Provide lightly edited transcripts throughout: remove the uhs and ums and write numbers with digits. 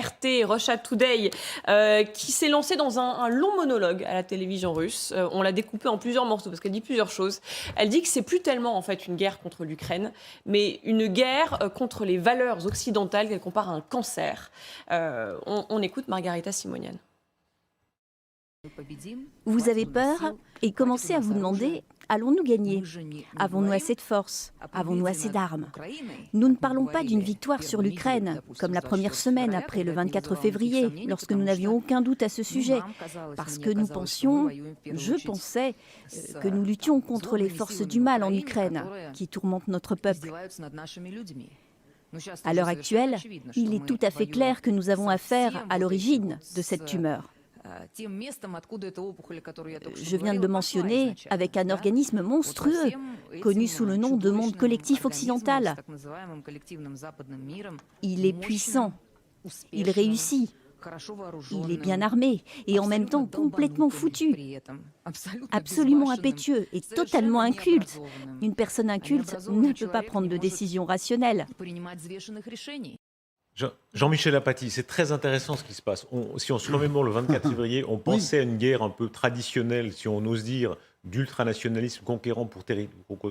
RT, Russia Today, qui s'est lancée dans un long monologue à la télévision russe. On l'a découpé en plusieurs morceaux parce qu'elle dit plusieurs choses. Elle dit que c'est plus tellement en fait une guerre contre l'Ukraine, mais une guerre contre les valeurs occidentales qu'elle compare à un cancer. On écoute Margarita Simonian. Vous avez peur et commencez à vous demander, allons-nous gagner? Avons-nous assez de force? Avons-nous assez d'armes? Nous ne parlons pas d'une victoire sur l'Ukraine, comme la première semaine après le 24 février, lorsque nous n'avions aucun doute à ce sujet, parce que nous pensions, je pensais, que nous luttions contre les forces du mal en Ukraine, qui tourmentent notre peuple. À l'heure actuelle, il est tout à fait clair que nous avons affaire à l'origine de cette tumeur. Je viens de le mentionner, avec un organisme monstrueux, connu sous le nom de monde collectif occidental. Il est puissant, il réussit, il est bien armé et en même temps complètement foutu, absolument impétueux et totalement inculte. Une personne inculte ne peut pas prendre de décisions rationnelles. Jean-Michel Apathy, c'est très intéressant ce qui se passe. Si on se remémore le 24 février, on pensait à une guerre un peu traditionnelle, si on ose dire, d'ultranationalisme conquérant pour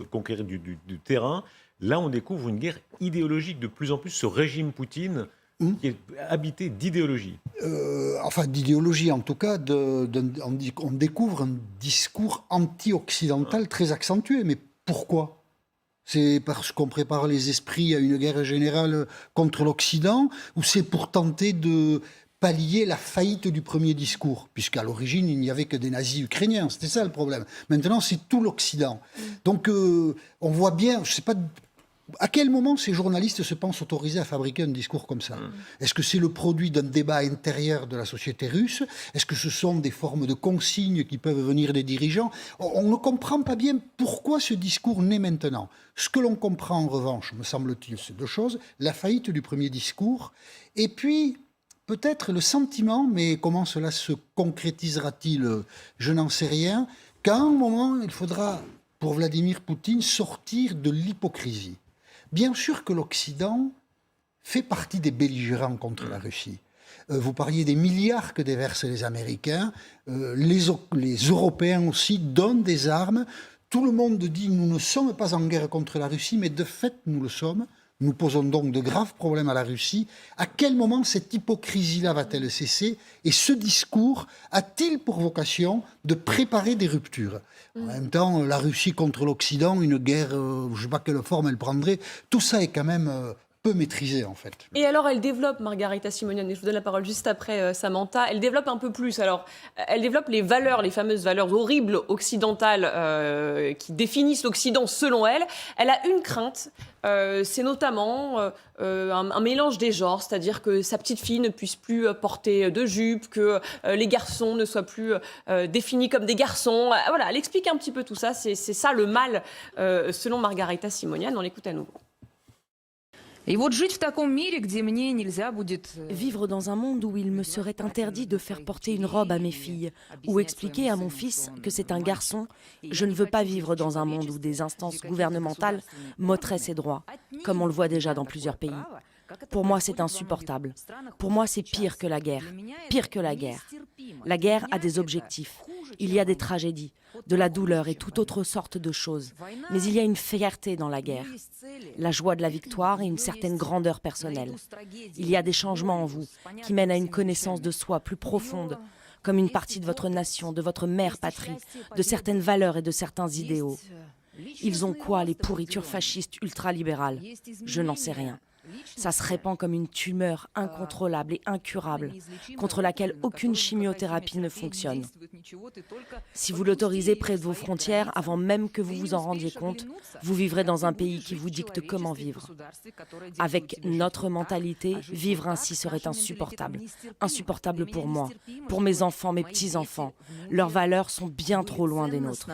conquérir du terrain. Là, on découvre une guerre idéologique. De plus en plus, ce régime Poutine qui est habité d'idéologie. Enfin, d'idéologie, en tout cas, on découvre un discours anti-occidental très accentué. Mais pourquoi ? C'est parce qu'on prépare les esprits à une guerre générale contre l'Occident, ou c'est pour tenter de pallier la faillite du premier discours, puisqu'à l'origine, il n'y avait que des nazis ukrainiens, c'était ça le problème. Maintenant, c'est tout l'Occident. Donc, on voit bien, je ne sais pas à quel moment ces journalistes se pensent autorisés à fabriquer un discours comme ça. Est-ce que c'est le produit d'un débat intérieur de la société russe? Est-ce que ce sont des formes de consignes qui peuvent venir des dirigeants? On ne comprend pas bien pourquoi ce discours naît maintenant. Ce que l'on comprend en revanche, me semble-t-il, c'est deux choses. La faillite du premier discours et puis peut-être le sentiment, mais comment cela se concrétisera-t-il? Je n'en sais rien. Qu'à un moment, il faudra, pour Vladimir Poutine, sortir de l'hypocrisie. Bien sûr que l'Occident fait partie des belligérants contre la Russie. Vous parliez des milliards que déversent les Américains. Les Européens aussi donnent des armes. Tout le monde dit nous ne sommes pas en guerre contre la Russie, mais de fait nous le sommes. Nous posons donc de graves problèmes à la Russie. À quel moment cette hypocrisie-là va-t-elle cesser? Et ce discours a-t-il pour vocation de préparer des ruptures? En même temps, la Russie contre l'Occident, une guerre, je ne sais pas quelle forme elle prendrait, tout ça est quand même peu maîtrisé en fait. Et alors elle développe, Margarita Simonian, et je vous donne la parole juste après Samantha, elle développe un peu plus. Alors elle développe les valeurs, les fameuses valeurs horribles occidentales qui définissent l'Occident selon elle. Elle a une crainte, c'est notamment un mélange des genres, c'est-à-dire que sa petite fille ne puisse plus porter de jupe, que les garçons ne soient plus définis comme des garçons. Voilà, elle explique un petit peu tout ça, c'est ça le mal selon Margarita Simonian, on l'écoute à nouveau. Vivre dans un monde où il me serait interdit de faire porter une robe à mes filles ou expliquer à mon fils que c'est un garçon, je ne veux pas vivre dans un monde où des instances gouvernementales m'ôteraient ses droits, comme on le voit déjà dans plusieurs pays. Pour moi, c'est insupportable. Pour moi, c'est pire que la guerre. Pire que la guerre. La guerre a des objectifs. Il y a des tragédies, de la douleur et toute autre sorte de choses. Mais il y a une fierté dans la guerre. La joie de la victoire et une certaine grandeur personnelle. Il y a des changements en vous qui mènent à une connaissance de soi plus profonde, comme une partie de votre nation, de votre mère patrie, de certaines valeurs et de certains idéaux. Ils ont quoi, les pourritures fascistes ultralibérales? Je n'en sais rien. Ça se répand comme une tumeur incontrôlable et incurable, contre laquelle aucune chimiothérapie ne fonctionne. Si vous l'autorisez près de vos frontières, avant même que vous vous en rendiez compte, vous vivrez dans un pays qui vous dicte comment vivre. Avec notre mentalité, vivre ainsi serait insupportable. Insupportable pour moi, pour mes enfants, mes petits-enfants. Leurs valeurs sont bien trop loin des nôtres.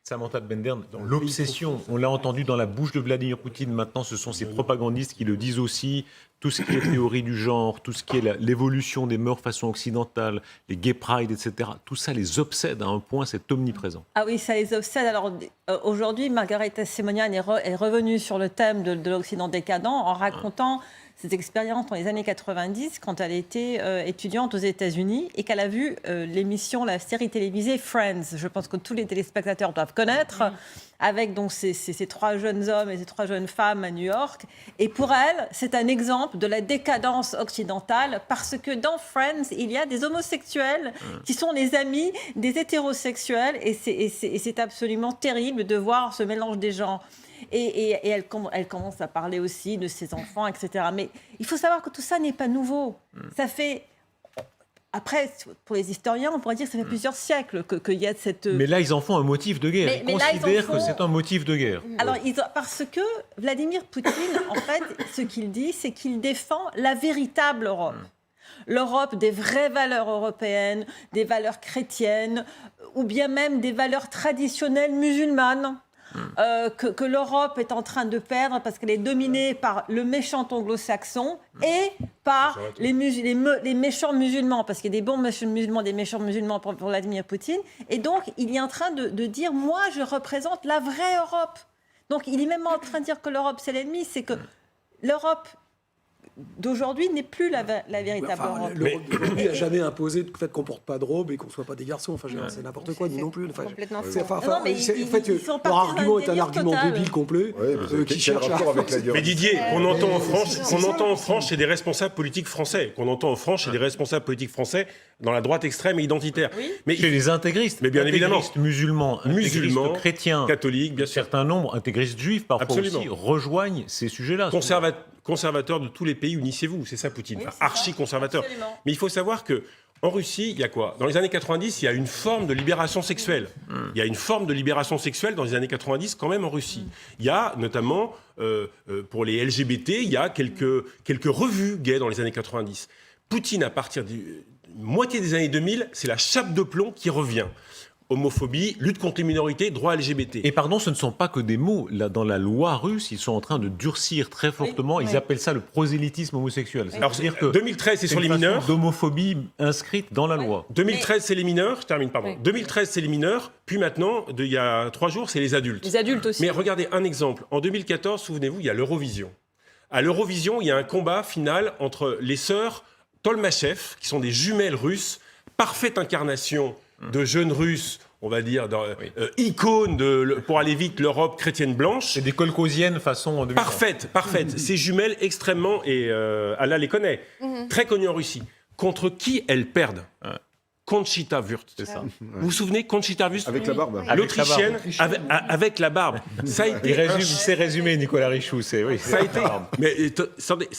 Samantha de Bender, dans l'obsession, on l'a entendu dans la bouche de Vladimir Poutine, maintenant ce sont ses propagandistes qui le disent aussi, tout ce qui est théorie du genre, tout ce qui est l'évolution des mœurs façon occidentale, les gay pride, etc., tout ça les obsède à un point, c'est omniprésent. Ah oui, ça les obsède. Alors aujourd'hui, Margarita Simonian est revenue sur le thème de l'Occident décadent en racontant ses expériences dans les années 90 quand elle était étudiante aux États-Unis et qu'elle a vu la série télévisée Friends. Je pense que tous les téléspectateurs doivent connaître, avec donc ces 3 jeunes hommes et ces 3 jeunes femmes à New York. Et pour elle, c'est un exemple de la décadence occidentale parce que dans Friends, il y a des homosexuels qui sont les amis des hétérosexuels et c'est absolument terrible de voir ce mélange des gens. Et elle commence à parler aussi de ses enfants, etc. Mais il faut savoir que tout ça n'est pas nouveau. Ça fait... Après, pour les historiens, on pourrait dire que ça fait plusieurs siècles qu'il y a cette... Mais là, ils en font un motif de guerre. Ils considèrent que c'est un motif de guerre. Alors, parce que Vladimir Poutine, en fait, ce qu'il dit, c'est qu'il défend la véritable Europe. L'Europe des vraies valeurs européennes, des valeurs chrétiennes, ou bien même des valeurs traditionnelles musulmanes. Que l'Europe est en train de perdre parce qu'elle est dominée par le méchant anglo-saxon et par les méchants musulmans, parce qu'il y a des bons musulmans, des méchants musulmans pour Vladimir Poutine. Et donc, il est en train de dire, moi, je représente la vraie Europe. Donc, il est même en train de dire que l'Europe, c'est l'ennemi. C'est que l'Europe d'aujourd'hui n'est plus la véritable Europe. L'Europe n'a jamais imposé le fait qu'on ne porte pas de robe et qu'on ne soit pas des garçons. Enfin, c'est n'importe quoi, nous non plus. Enfin, complètement leur argument est un argument débile complet qui cherche à... Mais Didier, qu'on entend en France, c'est des responsables politiques français. Qu'on entend en France, c'est des responsables politiques français dans la droite extrême et identitaire. Oui. Mais chez les intégristes, mais bien évidemment, musulmans, chrétiens, catholiques, bien sûr. Certain nombre, intégristes juifs parfois aussi, rejoignent ces sujets-là. Conservateurs de tous les pays, unissez-vous, c'est ça Poutine, archi-conservateur. Mais il faut savoir que en Russie, il y a quoi? Dans les années 90, il y a une forme de libération sexuelle. Il y a une forme de libération sexuelle dans les années 90 quand même en Russie. Il y a notamment, pour les LGBT, il y a quelques revues gays dans les années 90. Poutine, à partir de moitié des années 2000, c'est la chape de plomb qui revient. Homophobie, lutte contre les minorités, droits LGBT. Et pardon, ce ne sont pas que des mots. Là, dans la loi russe, ils sont en train de durcir très fortement. Ils appellent ça le prosélytisme homosexuel. Alors, c'est-à-dire que 2013, c'est sur les mineurs. D'homophobie inscrite dans la loi. 2013, c'est les mineurs. Je termine, pardon. 2013, c'est les mineurs. Puis maintenant, il y a 3 jours, c'est les adultes. Les adultes aussi. Mais regardez un exemple. En 2014, souvenez-vous, il y a l'Eurovision. À l'Eurovision, il y a un combat final entre les sœurs Tolmachev, qui sont des jumelles russes, parfaite incarnation de jeunes Russes, on va dire, icônes pour aller vite, l'Europe chrétienne blanche. C'est des kolkhosiennes façon... Parfaite. Ces jumelles extrêmement, et Allah les connaît, très connues en Russie. Contre qui elles perdent? Conchita Wurst. C'est ça. Vous vous souvenez, Conchita Wurst? Avec la barbe. L'Autrichienne, avec la barbe. Ça a été il s'est résumé, Nicolas Richoux. Ça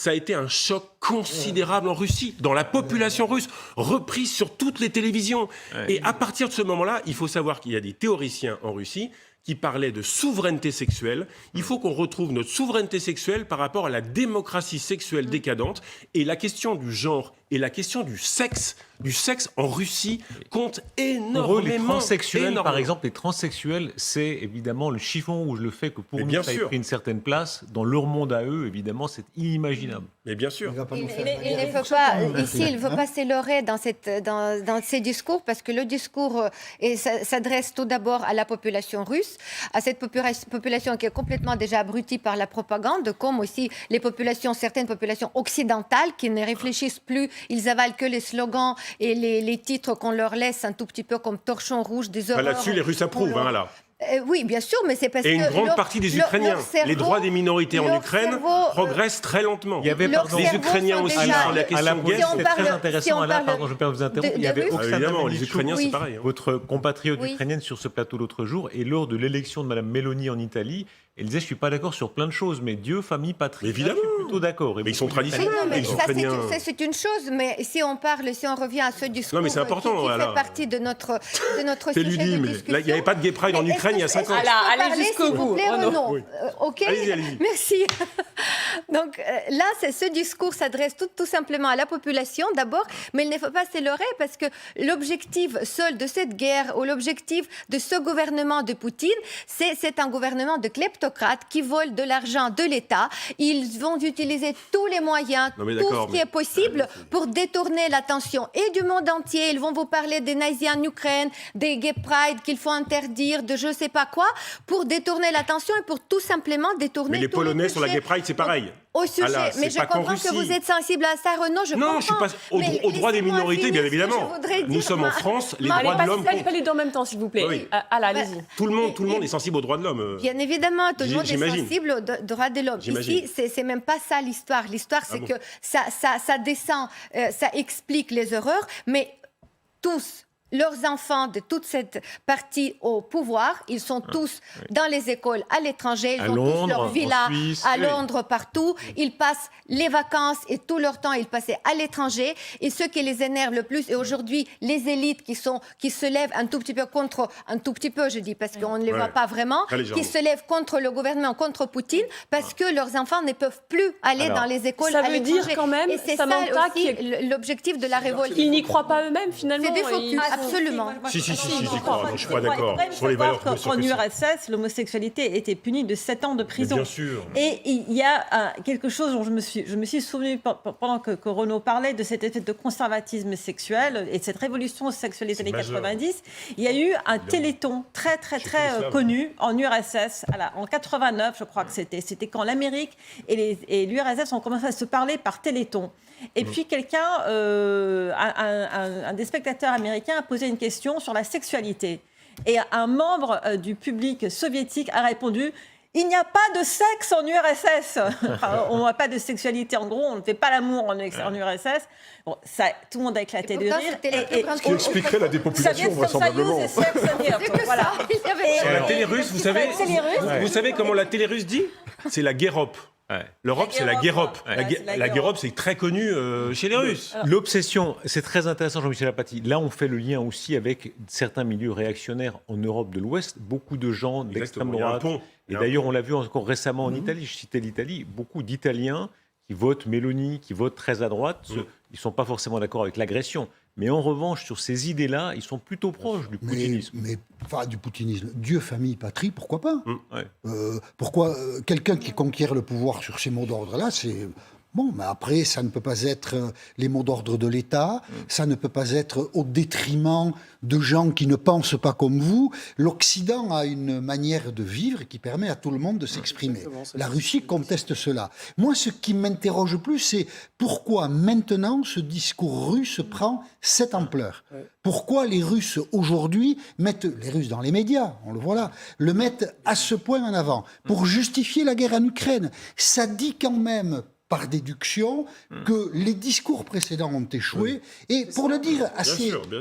a été un choc considérable en Russie, dans la population russe, reprise sur toutes les télévisions. Ouais. Et à partir de ce moment-là, il faut savoir qu'il y a des théoriciens en Russie qui parlaient de souveraineté sexuelle. Il faut qu'on retrouve notre souveraineté sexuelle par rapport à la démocratie sexuelle décadente. Et la question du genre et la question du sexe en Russie compte énormément. Pour eux, les transsexuels, par exemple, les transsexuels, c'est évidemment le chiffon rouge, le fait que pour nous, ça ait pris une certaine place. Dans leur monde à eux, évidemment, c'est inimaginable. Mais bien sûr. Il ne faut pas, ici, il ne faut pas se leurrer dans ces discours, parce que le discours s'adresse tout d'abord à la population russe, à cette population qui est complètement déjà abrutie par la propagande, comme aussi certaines populations occidentales qui ne réfléchissent plus, ils avalent que les slogans et les titres qu'on leur laisse un tout petit peu comme torchon rouge des horreurs. Là-dessus, les Russes approuvent, là. Oui, bien sûr, mais c'est parce que... Et une grande partie des Ukrainiens. Les droits des minorités en Ukraine progressent très lentement. Il y avait, les Ukrainiens aussi sur la question de guerre. C'est très intéressant. Pardon, je peux vous interrompre. Il y avait évidemment, les Ukrainiens, c'est pareil. Votre compatriote ukrainienne sur ce plateau l'autre jour, et lors de l'élection de Mme Meloni en Italie, elle disait, je ne suis pas d'accord sur plein de choses, mais Dieu, famille, patrie. Évidemment. Je suis plutôt d'accord. Mais ils sont traditionnels, les Ukrainiens. Ça, c'est une chose, mais si on revient à ce discours c'est important, qui fait partie de notre sujet de discussion... Il n'y avait pas de gay pride en Ukraine il y a 5 ans. Allez jusqu'au bout. Oui. OK, allez-y. Merci. Donc là, ce discours s'adresse tout simplement à la population d'abord, mais il ne faut pas se leurrer parce que l'objectif seul de cette guerre ou l'objectif de ce gouvernement de Poutine, c'est un gouvernement de kleptocrates qui volent de l'argent de l'État. Ils vont utiliser tous les moyens, tout ce qui est possible pour détourner l'attention et du monde entier. Ils vont vous parler des nazis en Ukraine, des gay pride qu'il faut interdire, de je ne sais pas quoi, pour détourner l'attention et pour tout simplement détourner... Mais les Polonais sur la gay pride, c'est pareil. pareil. Au sujet, Ah là, mais c'est je pas qu'en comprends que Russie. vous êtes sensible à ça, Renaud, je comprends. Non, je suis pas aux droits des laissez-moi minorités, bien finir ce que évidemment. je voudrais Nous dire, sommes en moi. France, les Allez, droits de l'homme. pas les deux en même temps, s'il vous plaît. Oui. Allez-y. Tout le monde est sensible aux droits de l'homme. Bien évidemment, tout le monde est J'imagine. sensible aux droits de l'homme. J'imagine. Ici, c'est même pas ça l'histoire. L'histoire, c'est bon que ça descend, ça explique les horreurs, mais tous, leurs enfants de toute cette partie au pouvoir, ils sont tous dans les écoles à l'étranger, ils À ont Londres, tous leur en villa Suisse, à oui. Londres, partout. Ils passent les vacances et tout leur temps, ils passaient à l'étranger. Et ce qui les énerve le plus, et aujourd'hui, les élites qui se lèvent un tout petit peu contre, un tout petit peu, je dis, parce qu'on ne les voit pas vraiment, Très légèrement. qui se lèvent contre le gouvernement, contre Poutine, parce que leurs enfants ne peuvent plus aller Alors, dans les écoles ça à veut dire l'étranger. quand même, et c'est ça Samantha, aussi l'objectif de la révolte. Ils n'y croient pas eux-mêmes, finalement. C'est des focus, Ils- absolument. Si, j'y crois. Je suis pas Il faut d'accord quand même sur les valeurs. savoir bien sûr qu'en que si. URSS, l'homosexualité était punie de 7 ans de Mais prison. bien sûr. Et il y a quelque chose dont je me suis souvenu pendant que Renaud parlait de cet effet de conservatisme sexuel et de cette révolution sexuelle des années majeur. 90. Il y a eu un téléthon très connu en URSS en 89, je crois que c'était quand l'Amérique et l'URSS ont commencé à se parler par téléthon. Et puis quelqu'un, un des spectateurs américains a posé une question sur la sexualité. Et un membre du public soviétique a répondu: il n'y a pas de sexe en URSS. Enfin, on n'a pas de sexualité. En gros, on ne fait pas l'amour en URSS. Bon, ça, tout le monde a éclaté Et de pourtant, rire. c'était la Ce qui expliquerait la Ça vient dépopulation, de vraisemblablement. Soyuz et Sex C'est que voilà. ça. Il y avait- Sur la télé russe, vous savez, La télé russe. vous savez comment la télé russe dit? C'est la guérop. Ouais. L'Europe, c'est la guérop. Ouais, c'est la La guérop. guérop, c'est très connu chez les Russes. L'obsession, c'est très intéressant, Jean-Michel Apathy. Là, on fait le lien aussi avec certains milieux réactionnaires en Europe de l'Ouest. Beaucoup de gens d'extrême Exactement, il y a un droite. pont. Il Et y a un d'ailleurs, on l'a vu encore récemment en Italie. Je citais l'Italie. Beaucoup d'Italiens qui votent Mélanie, qui votent très à droite, ils ne sont pas forcément d'accord avec l'agression. Mais en revanche, sur ces idées-là, ils sont plutôt proches du poutinisme. Enfin, du poutinisme. Dieu, famille, patrie, pourquoi pas Ouais. Pourquoi quelqu'un qui conquiert le pouvoir sur ces mots d'ordre-là, c'est... Bon, mais après, ça ne peut pas être les mots d'ordre de l'État, ça ne peut pas être au détriment de gens qui ne pensent pas comme vous. L'Occident a une manière de vivre qui permet à tout le monde de s'exprimer. La Russie conteste cela. Moi, ce qui m'interroge plus, c'est pourquoi maintenant ce discours russe prend cette ampleur. Pourquoi les Russes aujourd'hui mettent, les Russes dans les médias, on le voit là, le mettent à ce point en avant pour justifier la guerre en Ukraine. Ça dit quand même, par déduction, que les discours précédents ont échoué. Et pour le dire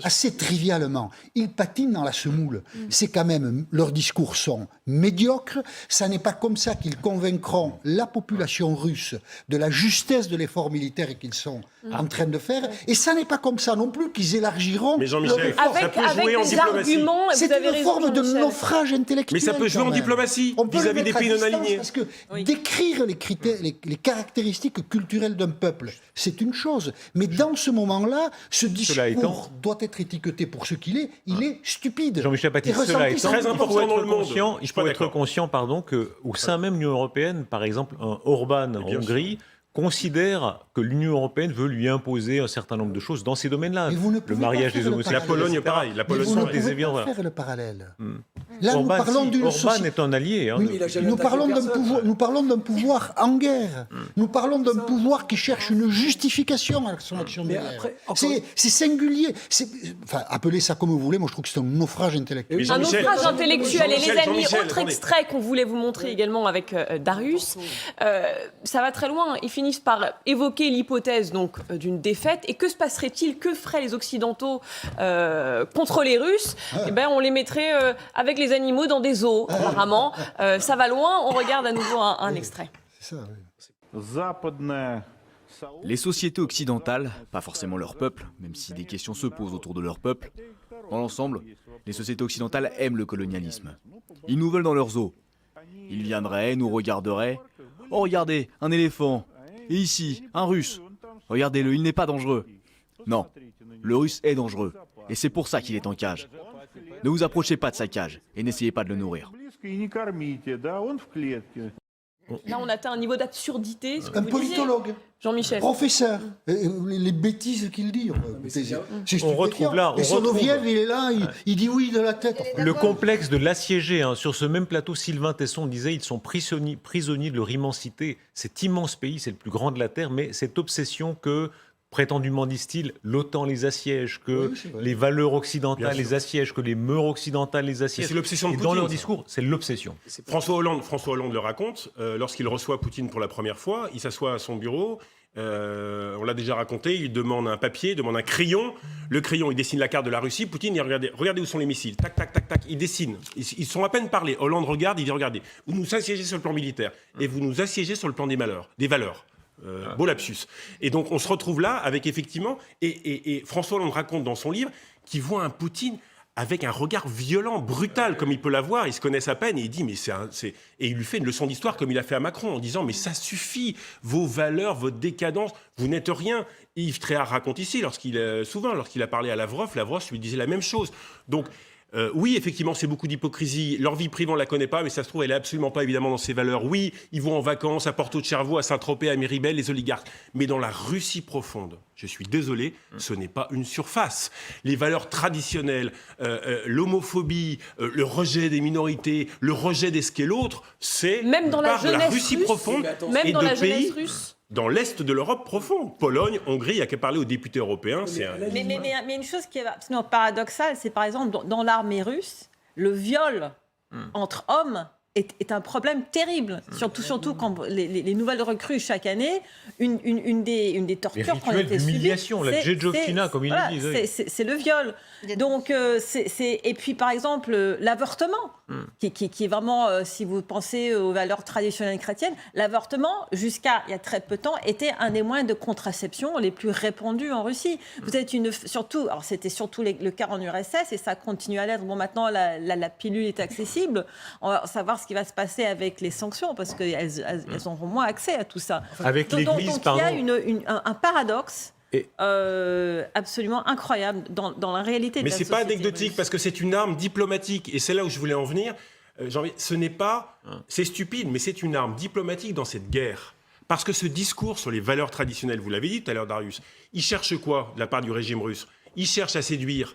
assez trivialement, ils patinent dans la semoule. C'est quand même, leurs discours sont médiocres. Ça n'est pas comme ça qu'ils convaincront la population russe de la justesse de l'effort militaire qu'ils sont en train de faire. Et ça n'est pas comme ça non plus qu'ils élargiront. Mais Jean-Michel, leur effort. ça peut avec jouer en des diplomatie. arguments, C'est vous avez une raison, forme de Jean-Michel. naufrage intellectuel. Mais ça peut jouer quand en même. diplomatie On peut le vis-à-vis des mettre à pays non distance alignés. Parce que décrire les critères, les caractéristiques culturelles d'un peuple, c'est une chose. Mais dans ce moment-là, ce Cela discours étant- doit être étiqueté pour ce qu'il est. Il est stupide. Jean-Michel Apathy, Et cela ressenti étant, sans très il faut important être dans le monde. conscient- Je Il suis pas faut être d'accord. conscient, pardon, qu'au sein même de l'Union européenne, par exemple, un Orban en bien Hongrie considère que l'Union européenne veut lui imposer un certain nombre de choses dans ces domaines-là. Mais vous ne Le pouvez mariage pas faire des le homosexuels. La Pologne, etc. pareil. La Mais Pologne, vous ne sont pareil. des pouvez événements. pas faire le parallèle. Là, nous Orban, parlons si, d'une Orban société... est un allié. Hein, Oui, de- il a jamais Nous attaqué parlons d'un personne. pouvoir, nous parlons d'un pouvoir en guerre. Nous parlons d'un pouvoir qui cherche une justification à son action de Mais guerre. après, encore- C'est singulier. Enfin, appelez ça comme vous voulez. Moi, je trouve que c'est un naufrage intellectuel. Mais Un Jean-Michel, naufrage intellectuel. Et les Jean-Michel, amis, Jean-Michel, autre attendez. extrait qu'on voulait vous montrer également avec Darius, ça va très loin. Ils finissent par évoquer l'hypothèse donc d'une défaite. Et que se passerait-il? Que feraient les Occidentaux contre les Russes? Eh ben, on les mettrait avec les animaux dans des zoos, apparemment. Ça va loin. On regarde à nouveau un extrait. C'est ça, oui. Les sociétés occidentales, pas forcément leur peuple, même si des questions se posent autour de leur peuple, dans l'ensemble, les sociétés occidentales aiment le colonialisme. Ils nous veulent dans leurs eaux. Ils viendraient, nous regarderaient. Oh regardez, un éléphant. Et ici, un russe. Regardez-le, il n'est pas dangereux. Non, le russe est dangereux. Et c'est pour ça qu'il est en cage. Ne vous approchez pas de sa cage et n'essayez pas de le nourrir. Là, on atteint un niveau d'absurdité. Ce que Un vous disiez, politologue, Jean-Michel. professeur, les bêtises qu'il dit. C'est On retrouve là, Et Sonoviev, il est là, il dit oui de la tête. Le complexe de l'assiégé, sur ce même plateau, Sylvain Tesson disait ils sont prisonniers de leur immensité. Cet immense pays, c'est le plus grand de la Terre, mais cette obsession que, prétendument, disent-ils, l'OTAN les assiège, que Oui, c'est vrai. les valeurs Bien occidentales sûr. les assiègent, que les mœurs occidentales les assiègent. c'est l'obsession de Et dans Poutine, leur ça. discours, c'est l'obsession. François Hollande le raconte. Lorsqu'il reçoit Poutine pour la première fois, il s'assoit à son bureau. On l'a déjà raconté. Il demande un papier, il demande un crayon. Le crayon, il dessine la carte de la Russie. Poutine, il regarde, regardez où sont les missiles. Tac, tac, tac, tac. Il dessine. Ils sont à peine parlé. Hollande regarde, il dit regardez, vous nous assiégez sur le plan militaire et vous nous assiégez sur le plan des valeurs. Beau lapsus. Et donc on se retrouve là avec effectivement, et François Hollande raconte dans son livre qu'il voit un Poutine avec un regard violent, brutal, comme il peut l'avoir, ils se connaissent à peine, et il dit, mais et il lui fait une leçon d'histoire comme il a fait à Macron, en disant, mais ça suffit, vos valeurs, votre décadence, vous n'êtes rien. Yves Tréhard raconte ici, lorsqu'il a parlé à Lavrov lui disait la même chose. Donc, oui, effectivement, c'est beaucoup d'hypocrisie. Leur vie privée, on ne la connaît pas, mais ça se trouve, elle n'est absolument pas évidemment dans ses valeurs. Oui, ils vont en vacances à Porto de Cervo, à Saint-Tropez, à Méribel, les oligarques. Mais dans la Russie profonde, je suis désolé, ce n'est pas une surface. Les valeurs traditionnelles, l'homophobie, le rejet des minorités, le rejet de ce qu'est l'autre, c'est Même dans la part de la jeunesse Russie russe, profonde Même et dans de la pays jeunesse russe. dans l'est de l'Europe profonde. Pologne, Hongrie, il n'y a qu'à parler aux députés européens. Mais une chose qui est absolument paradoxale, c'est par exemple dans l'armée russe, le viol entre hommes est un problème terrible. Surtout quand les nouvelles recrues chaque année, une des tortures qu'on rituels était subies, d'humiliation, la djedjovkina, comme ils le disent. Oui. c'est le viol. Donc, et puis par exemple, l'avortement, qui est vraiment, si vous pensez aux valeurs traditionnelles chrétiennes, l'avortement, jusqu'à il y a très peu de temps, était un des moyens de contraception les plus répandus en Russie. Vous êtes alors c'était surtout le cas en URSS, et ça continue à l'être. Bon, maintenant, la pilule est accessible. On va savoir ce qui va se passer avec les sanctions, parce qu'elles auront moins accès à tout ça. Avec l'Église, donc pardon. il y a un paradoxe absolument incroyable dans la réalité de Mais la c'est pas société anecdotique, russe. parce que c'est une arme diplomatique, et c'est là où je voulais en venir. Ce n'est pas... C'est stupide, mais c'est une arme diplomatique dans cette guerre. Parce que ce discours sur les valeurs traditionnelles, vous l'avez dit tout à l'heure, Darius, il cherche quoi de la part du régime russe? Il cherche à séduire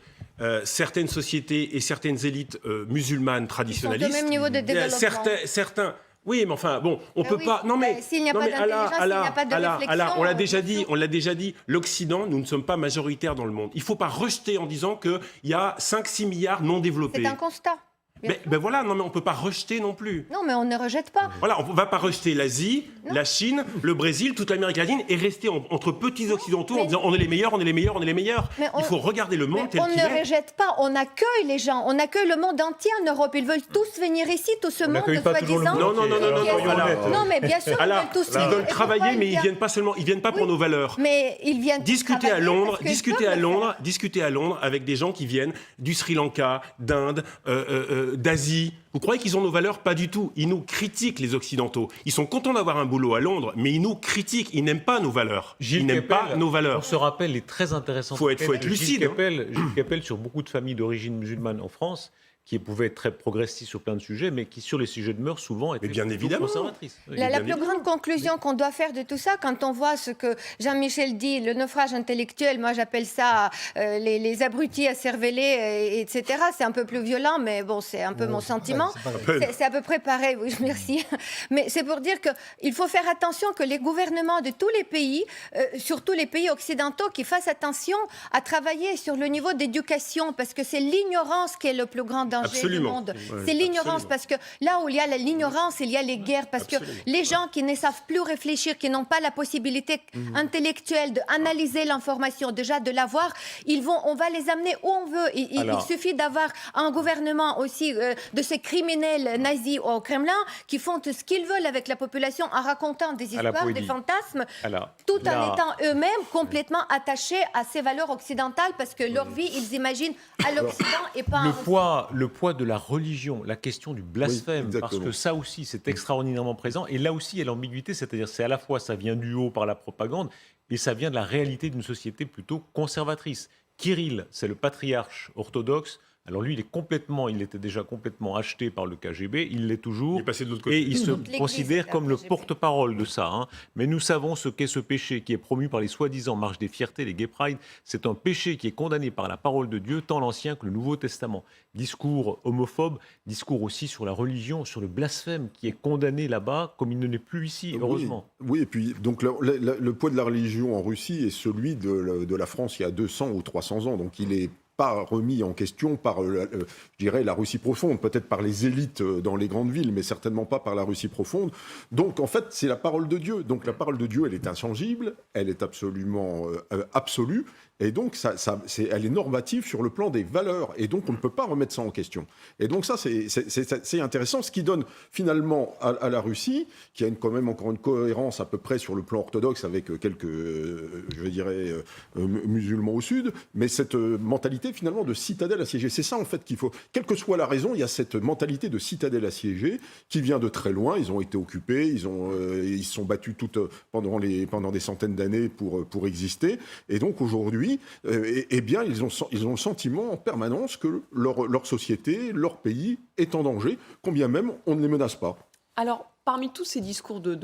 certaines sociétés et certaines élites musulmanes traditionnalistes. Ils sont au même niveau de développement. Certains... Oui, mais enfin, bon, on peut oui, pas... Non, mais... s'il n'y a pas d'intelligence, s'il n'y a pas de réflexion, on l'a déjà dit, l'Occident, nous ne sommes pas majoritaires dans le monde. Il ne faut pas rejeter en disant qu'il y a 5-6 milliards non développés. C'est un constat. Ben voilà, non mais on ne peut pas rejeter non plus. Non, mais on ne rejette pas. Voilà, on ne va pas rejeter l'Asie, la Chine, le Brésil, toute l'Amérique latine et rester entre petits occidentaux en disant on est les meilleurs, on est les meilleurs, on est les meilleurs. Il faut regarder le monde tel On qu'il ne est. rejette pas, on accueille les gens, on accueille le monde entier en Europe. Ils veulent tous venir ici, tout ce monde n'accueille pas toujours le soi-disant. monde entier. Non, mais bien sûr, ils Alors, veulent tous ils venir. veulent Et travailler, pourquoi mais ils viennent pas pour nos valeurs. Mais ils viennent Discuter à travailler Londres, parce qu'ils peuvent le faire. discuter à Londres avec des gens qui viennent du Sri Lanka, d'Inde, d'Asie. Vous croyez qu'ils ont nos valeurs? Pas du tout. Ils nous critiquent, les Occidentaux. Ils sont contents d'avoir un boulot à Londres, mais ils nous critiquent. Ils n'aiment pas nos valeurs. Ils n'aiment pas nos valeurs. On se rappelle les très intéressantes Faut être enquêtes de lucide, Gilles Kepel sur beaucoup de familles d'origine musulmane en France, qui pouvaient être très progressistes sur plein de sujets, mais qui, sur les sujets de mœurs, souvent étaient bien plutôt évidemment. conservatrices. Oui. La plus grande conclusion qu'on doit faire de tout ça, quand on voit ce que Jean-Michel dit, le naufrage intellectuel, moi j'appelle ça les abrutis à cerveler, etc. C'est un peu plus violent, mais bon, c'est un peu mon sentiment. C'est à peu près pareil, oui, merci. Mais c'est pour dire qu'il faut faire attention que les gouvernements de tous les pays, surtout les pays occidentaux, qui fassent attention à travailler sur le niveau d'éducation, parce que c'est l'ignorance qui est le plus grand danger Absolument. du monde. Ouais, C'est l'ignorance, absolument. parce que là où il y a l'ignorance, il y a les guerres, parce que les gens qui ne savent plus réfléchir, qui n'ont pas la possibilité intellectuelle d'analyser l'information, déjà de l'avoir, on va les amener où on veut. Il suffit d'avoir un gouvernement aussi de ces criminels nazis au Kremlin qui font tout ce qu'ils veulent avec la population en racontant des histoires, des fantasmes, tout en étant eux-mêmes complètement attachés à ces valeurs occidentales, parce que leur vie, ils imaginent à l'Occident et pas en Le poids de la religion, la question du blasphème, Oui, parce que ça aussi, c'est extraordinairement présent. Et là aussi, il y a l'ambiguïté, c'est-à-dire c'est à la fois, ça vient du haut par la propagande, et ça vient de la réalité d'une société plutôt conservatrice. Kirill, c'est le patriarche orthodoxe Alors lui, il était déjà complètement acheté par le KGB, il l'est toujours, Il est passé de l'autre côté. et il se L'Église considère est un comme le KGB. porte-parole de ça. Hein. Mais nous savons ce qu'est ce péché qui est promu par les soi-disant marches des fiertés, les Gay Pride. C'est un péché qui est condamné par la parole de Dieu, tant l'Ancien que le Nouveau Testament. Discours homophobe, discours aussi sur la religion, sur le blasphème, qui est condamné là-bas comme il ne l'est plus ici, heureusement. Oui, et puis donc le poids de la religion en Russie est celui de la France il y a 200 ou 300 ans. Donc il n'est pas remis en question par, je dirais, la Russie profonde, peut-être par les élites dans les grandes villes, mais certainement pas par la Russie profonde. Donc en fait, c'est la parole de Dieu. Donc la parole de Dieu, elle est intangible, elle est absolument absolue. Et donc, elle est normative sur le plan des valeurs. Et donc, on ne peut pas remettre ça en question. Et donc, ça, c'est intéressant. Ce qui donne finalement à la Russie, qui a quand même encore une cohérence à peu près sur le plan orthodoxe avec quelques, je dirais, musulmans au sud, mais cette mentalité finalement de citadelle assiégée. C'est ça, en fait, qu'il faut. Quelle que soit la raison, il y a cette mentalité de citadelle assiégée qui vient de très loin. Ils ont été occupés, ils se sont battus pendant des centaines d'années pour exister. Et donc, aujourd'hui, eh bien, ils ont le sentiment en permanence que leur société, leur pays est en danger, combien même on ne les menace pas. Alors, parmi tous ces discours de